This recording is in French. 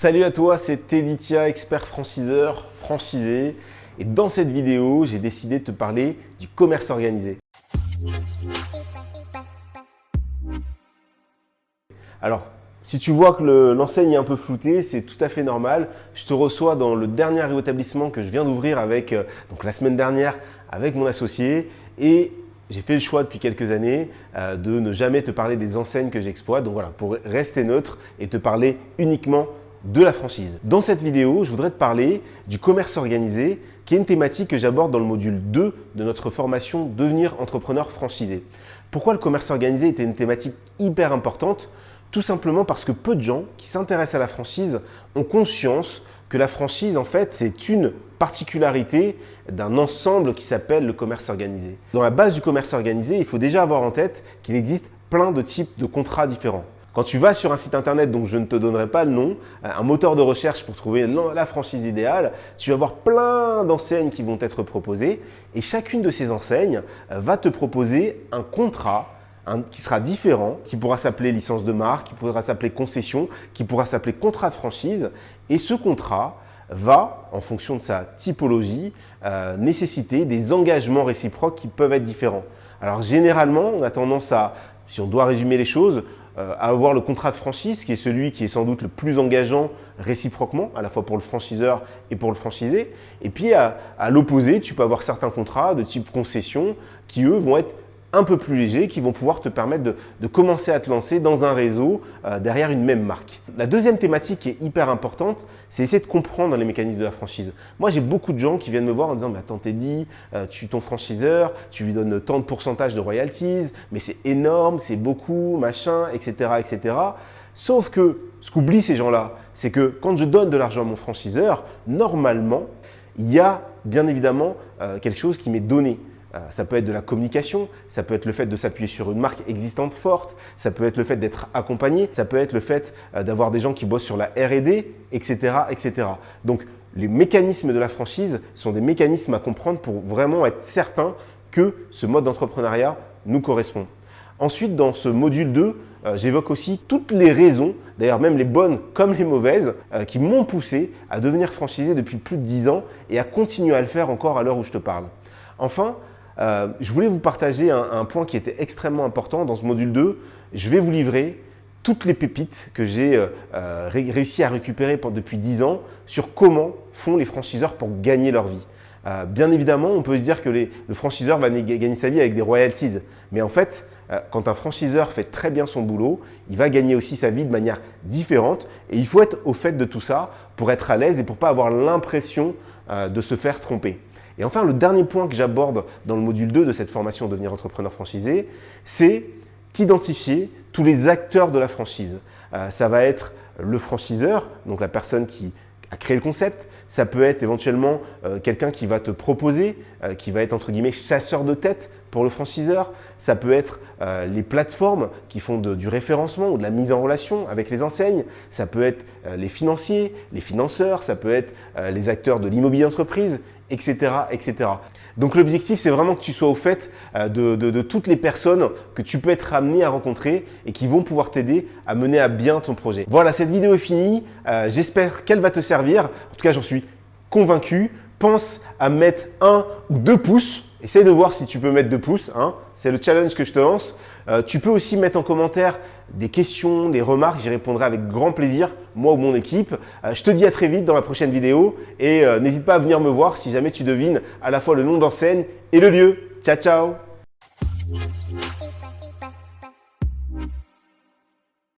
Salut à toi, c'est Teditia, expert franchiseur, franchisé. Et dans cette vidéo, j'ai décidé de te parler du commerce organisé. Alors, si tu vois que l'enseigne est un peu floutée, c'est tout à fait normal. Je te reçois dans le dernier établissement que je viens d'ouvrir avec, donc la semaine dernière avec mon associé. Et j'ai fait le choix depuis quelques années de ne jamais te parler des enseignes que j'exploite. Donc voilà, pour rester neutre et te parler uniquement de la franchise. Dans cette vidéo, je voudrais te parler du commerce organisé, qui est une thématique que j'aborde dans le module 2 de notre formation « Devenir entrepreneur franchisé ». Pourquoi le commerce organisé était une thématique hyper importante? Tout simplement parce que peu de gens qui s'intéressent à la franchise ont conscience que la franchise, en fait, c'est une particularité d'un ensemble qui s'appelle le commerce organisé. Dans la base du commerce organisé, il faut déjà avoir en tête qu'il existe plein de types de contrats différents. Quand tu vas sur un site internet dont je ne te donnerai pas le nom, un moteur de recherche pour trouver la franchise idéale, tu vas voir plein d'enseignes qui vont être proposées et chacune de ces enseignes va te proposer un contrat qui sera différent, qui pourra s'appeler licence de marque, qui pourra s'appeler concession, qui pourra s'appeler contrat de franchise. Et ce contrat va, en fonction de sa typologie, nécessiter des engagements réciproques qui peuvent être différents. Alors généralement, on a tendance à, si on doit résumer les choses, à avoir le contrat de franchise, qui est celui qui est sans doute le plus engageant réciproquement, à la fois pour le franchiseur et pour le franchisé. Et puis à l'opposé, tu peux avoir certains contrats de type concession qui, eux, vont être un peu plus légers, qui vont pouvoir te permettre de commencer à te lancer dans un réseau derrière une même marque. La deuxième thématique qui est hyper importante, c'est essayer de comprendre les mécanismes de la franchise. Moi, j'ai beaucoup de gens qui viennent me voir en disant « mais attends Teddy, ton franchiseur, tu lui donnes tant de pourcentage de royalties, mais c'est énorme, c'est beaucoup, machin, etc. etc. » Sauf que ce qu'oublient ces gens-là, c'est que quand je donne de l'argent à mon franchiseur, normalement, il y a bien évidemment quelque chose qui m'est donné. Ça peut être de la communication, ça peut être le fait de s'appuyer sur une marque existante forte, ça peut être le fait d'être accompagné, ça peut être le fait d'avoir des gens qui bossent sur la R&D, etc., etc. Donc, les mécanismes de la franchise sont des mécanismes à comprendre pour vraiment être certain que ce mode d'entrepreneuriat nous correspond. Ensuite, dans ce module 2, j'évoque aussi toutes les raisons, d'ailleurs même les bonnes comme les mauvaises, qui m'ont poussé à devenir franchisé depuis plus de 10 ans et à continuer à le faire encore à l'heure où je te parle. Enfin, je voulais vous partager un point qui était extrêmement important dans ce module 2. Je vais vous livrer toutes les pépites que j'ai réussi à récupérer depuis 10 ans sur comment font les franchiseurs pour gagner leur vie. Bien évidemment, on peut se dire que le franchiseur va gagner sa vie avec des royalties. Mais en fait, quand un franchiseur fait très bien son boulot, il va gagner aussi sa vie de manière différente. Et il faut être au fait de tout ça pour être à l'aise et pour ne pas avoir l'impression de se faire tromper. Et enfin, le dernier point que j'aborde dans le module 2 de cette formation Devenir entrepreneur franchisé, c'est d'identifier tous les acteurs de la franchise. Ça va être le franchiseur, donc la personne qui a créé le concept. Ça peut être éventuellement quelqu'un qui va te proposer, qui va être entre guillemets chasseur de tête pour le franchiseur. Ça peut être les plateformes qui font du référencement ou de la mise en relation avec les enseignes. Ça peut être les financiers, les financeurs. Ça peut être les acteurs de l'immobilier d'entreprise, etc., etc. Donc l'objectif, c'est vraiment que tu sois au fait de toutes les personnes que tu peux être amené à rencontrer et qui vont pouvoir t'aider à mener à bien ton projet. Voilà, cette vidéo est finie. J'espère qu'elle va te servir. En tout cas, j'en suis convaincu. Pense à mettre 1 ou 2 pouces. Essaye de voir si tu peux mettre 2 pouces. Hein. C'est le challenge que je te lance. Tu peux aussi mettre en commentaire des questions, des remarques. J'y répondrai avec grand plaisir, moi ou mon équipe. Je te dis à très vite dans la prochaine vidéo. Et n'hésite pas à venir me voir si jamais tu devines à la fois le nom d'enseigne et le lieu. Ciao, ciao!